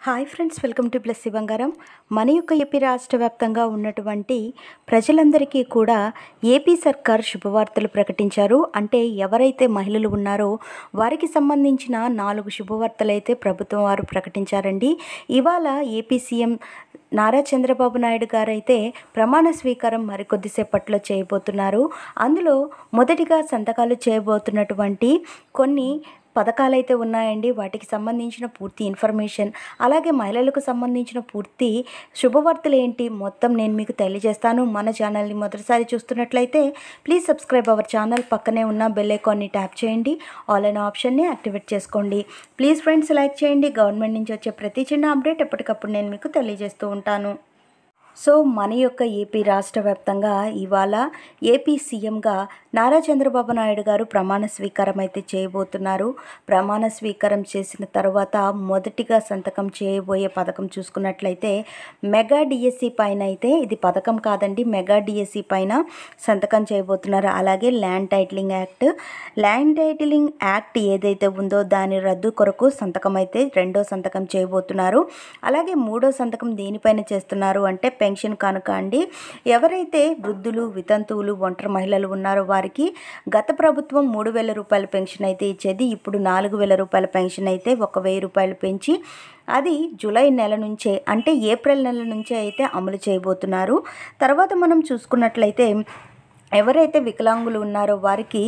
Hi friends, welcome to plus బంగారం. మన యొక్క ఏపీ రాష్ట్ర వ్యాప్తంగా ఉన్నటువంటి ప్రజలందరికీ కూడా ఏపీ సర్కార్ శుభవార్తలు ప్రకటించారు. అంటే ఎవరైతే మహిళలు ఉన్నారో వారికి సంబంధించిన 4 శుభవార్తలు అయితే ప్రభుత్వం వారు ప్రకటించారండి. ఇవాళ ఏపీ సీఎం నారా చంద్రబాబు నాయుడు గారు అయితే ప్రమాణ స్వీకారం మరికొద్దిసేపట్లో చేయబోతున్నారు. అందులో మొదటిగా సంతకాలు చేయబోతున్నటువంటి కొన్ని పథకాలైతే ఉన్నాయండి. వాటికి సంబంధించిన పూర్తి ఇన్ఫర్మేషన్, అలాగే మహిళలకు సంబంధించిన పూర్తి శుభవార్తలు ఏంటి మొత్తం నేను మీకు తెలియజేస్తాను. మన ఛానల్ని మొదటిసారి చూస్తున్నట్లయితే ప్లీజ్ సబ్స్క్రైబ్ అవర్ ఛానల్. పక్కనే ఉన్న బెల్ ఐకాన్ని ట్యాప్ చేయండి, ఆల్ అనే ఆప్షన్ని యాక్టివేట్ చేసుకోండి. ప్లీజ్ ఫ్రెండ్స్ లైక్ చేయండి. గవర్నమెంట్ నుంచి వచ్చే ప్రతి చిన్న అప్డేట్ ఎప్పటికప్పుడు నేను మీకు తెలియజేస్తూ ఉంటాను. సో మన యొక్క ఏపీ రాష్ట్ర వ్యాప్తంగా ఇవాళ ఏపీ సీఎంగా నారా చంద్రబాబు నాయుడు గారు ప్రమాణ స్వీకారం అయితే చేయబోతున్నారు. ప్రమాణ స్వీకారం చేసిన తర్వాత మొదటిగా సంతకం చేయబోయే పథకం చూసుకున్నట్లయితే మెగా డిఎస్సి పైన అయితే, ఇది పథకం కాదండి, మెగా డిఎస్సి పైన సంతకం చేయబోతున్నారు. అలాగే ల్యాండ్ టైటిలింగ్ యాక్ట్ ఏదైతే ఉందో దాని రద్దు కొరకు సంతకం అయితే రెండో సంతకం చేయబోతున్నారు. అలాగే మూడో సంతకం దేనిపైన చేస్తున్నారు అంటే పెన్షన్ కానుక అండి. ఎవరైతే వృద్ధులు, వితంతువులు, ఒంటరి మహిళలు ఉన్నారో వారికి గత ప్రభుత్వం 3,000 రూపాయల పెన్షన్ అయితే ఇచ్చేది. ఇప్పుడు 4,000 రూపాయల పెన్షన్ అయితే 1,000 రూపాయలు పెంచి అది జూలై నెల నుంచే, అంటే ఏప్రిల్ నెల నుంచే అయితే అమలు చేయబోతున్నారు. తర్వాత మనం చూసుకున్నట్లయితే ఎవరైతే వికలాంగులు ఉన్నారో వారికి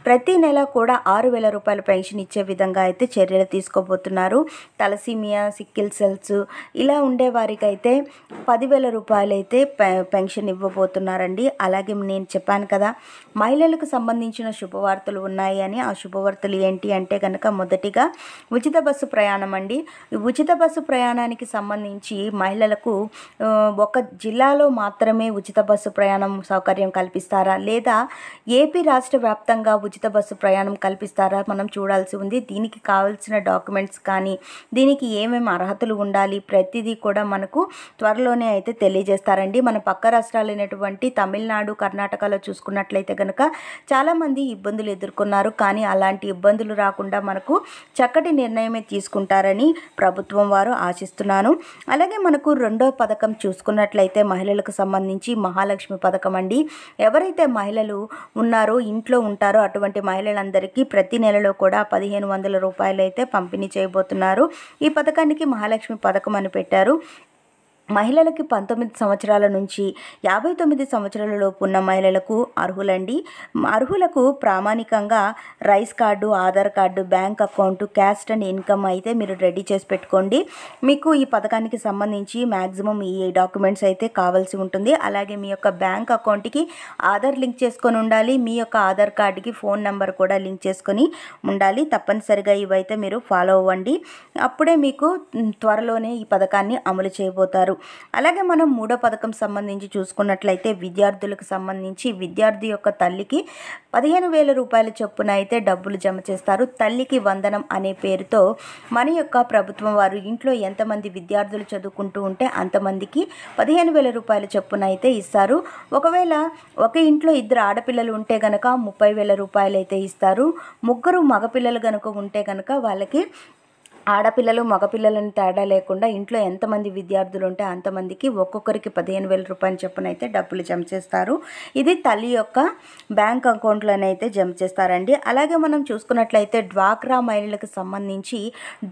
ప్రతి నెల కూడా 6,000 రూపాయల పెన్షన్ ఇచ్చే విధంగా అయితే చర్యలు తీసుకోబోతున్నారు. తలసీమియా, సిక్కిల్ సెల్స్ ఇలా ఉండే వారికి అయితే 10,000 రూపాయలు అయితే పెన్షన్ ఇవ్వబోతున్నారండి. అలాగే నేను చెప్పాను కదా మహిళలకు సంబంధించిన శుభవార్తలు ఉన్నాయి అని. ఆ శుభవార్తలు ఏంటి అంటే కనుక మొదటిగా ఉచిత బస్సు ప్రయాణం అండి. ఉచిత బస్సు ప్రయాణానికి సంబంధించి మహిళలకు ఒక జిల్లాలో మాత్రమే ఉచిత బస్సు ప్రయాణం సౌకర్యం కల్పిస్తారు లేదా ఏపీ రాష్ట్ర వ్యాప్తంగా ఉచిత బస్సు ప్రయాణం కల్పిస్తారా మనం చూడాల్సి ఉంది. దీనికి కావాల్సిన డాక్యుమెంట్స్ కానీ, దీనికి ఏమేమి అర్హతలు ఉండాలి, ప్రతిదీ కూడా మనకు త్వరలోనే అయితే తెలియజేస్తారండి. మన పక్క రాష్ట్రాలైనటువంటి తమిళనాడు, కర్ణాటకలో చూసుకున్నట్లయితే కనుక చాలామంది ఇబ్బందులు ఎదుర్కొన్నారు. కానీ అలాంటి ఇబ్బందులు రాకుండా మనకు చక్కటి నిర్ణయమే తీసుకుంటారని ప్రభుత్వం వారు ఆశిస్తున్నాను. అలాగే మనకు రెండో పథకం చూసుకున్నట్లయితే మహిళలకు సంబంధించి మహాలక్ష్మి పథకం అండి. ఎవరైతే మహిళలు ఉన్నారో, ఇంట్లో ఉంటారో అటువంటి మహిళలందరికీ ప్రతి నెలలో కూడా 1,500 రూపాయలు అయితే పంపిణీ చేయబోతున్నారు. ఈ పథకానికి మహాలక్ష్మి పథకం అని పెట్టారు. మహిళలకి 19 సంవత్సరాల నుంచి 59 సంవత్సరాల లోపు ఉన్న మహిళలకు అర్హులండి. అర్హులకు ప్రామాణికంగా rice card, Aadhaar card, bank account, caste and income అయితే మీరు రెడీ చేసి పెట్టుకోండి. మీకు ఈ పథకానికి సంబంధించి మ్యాక్సిమం ఈ డాక్యుమెంట్స్ అయితే కావాల్సి ఉంటుంది. అలాగే మీ యొక్క బ్యాంక్ అకౌంట్కి ఆధార్ లింక్ చేసుకొని ఉండాలి. మీ యొక్క ఆధార్ కార్డుకి ఫోన్ నెంబర్ కూడా లింక్ చేసుకొని ఉండాలి. తప్పనిసరిగా ఇవైతే మీరు ఫాలో అవ్వండి. అప్పుడే మీకు త్వరలోనే ఈ పథకాన్ని అమలు చేయబోతారు. అలాగే మనం మూడో పథకం సంబంధించి చూసుకున్నట్లయితే విద్యార్థులకు సంబంధించి విద్యార్థి యొక్క తల్లికి 15,000 రూపాయల చొప్పున అయితే డబ్బులు జమ చేస్తారు. తల్లికి వందనం అనే పేరుతో మన యొక్క ప్రభుత్వం వారు ఇంట్లో ఎంతమంది విద్యార్థులు చదువుకుంటూ ఉంటే అంతమందికి 15,000 రూపాయల చొప్పున అయితే ఇస్తారు. ఒకవేళ ఒక ఇంట్లో 2 ఆడపిల్లలు ఉంటే కనుక 30,000 రూపాయలు అయితే ఇస్తారు. 3 మగపిల్లలు కనుక ఉంటే కనుక వాళ్ళకి ఆడపిల్లలు మగపిల్లలని తేడా లేకుండా ఇంట్లో ఎంతమంది విద్యార్థులు ఉంటే అంతమందికి ఒక్కొక్కరికి 15,000 రూపాయలు చొప్పున అయితే డబ్బులు జమ చేస్తారు. ఇది తల్లి యొక్క బ్యాంక్ అకౌంట్లోనైతే జమ చేస్తారండి. అలాగే మనం చూసుకున్నట్లయితే డ్వాక్రా మహిళలకు సంబంధించి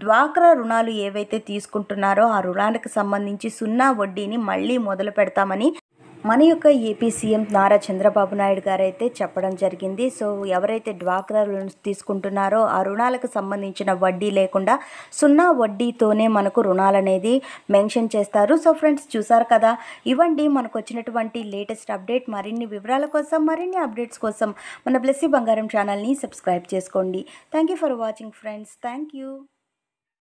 డ్వాక్రా రుణాలు ఏవైతే తీసుకుంటున్నారో ఆ రుణాలకు సంబంధించి 0 వడ్డీని మళ్ళీ మొదలు పెడతామని మన యొక్క ఏపీ సీఎం నారా చంద్రబాబు నాయుడు గారు అయితే చెప్పడం జరిగింది. సో ఎవరైతే డ్వాక్రా లోన్స్ తీసుకుంటున్నారో ఆ రుణాలకు సంబంధించిన వడ్డీ లేకుండా 0 వడ్డీతోనే మనకు రుణాలు అనేది మెన్షన్ చేస్తారు. సో ఫ్రెండ్స్ చూసారు కదా, ఇవ్వండి మనకు వచ్చినటువంటి లేటెస్ట్ అప్డేట్. మరిన్ని వివరాల కోసం, మరిన్ని అప్డేట్స్ కోసం మన ప్లస్ బంగారం ఛానల్ని సబ్స్క్రైబ్ చేసుకోండి. Thank you for watching friends. Thank you.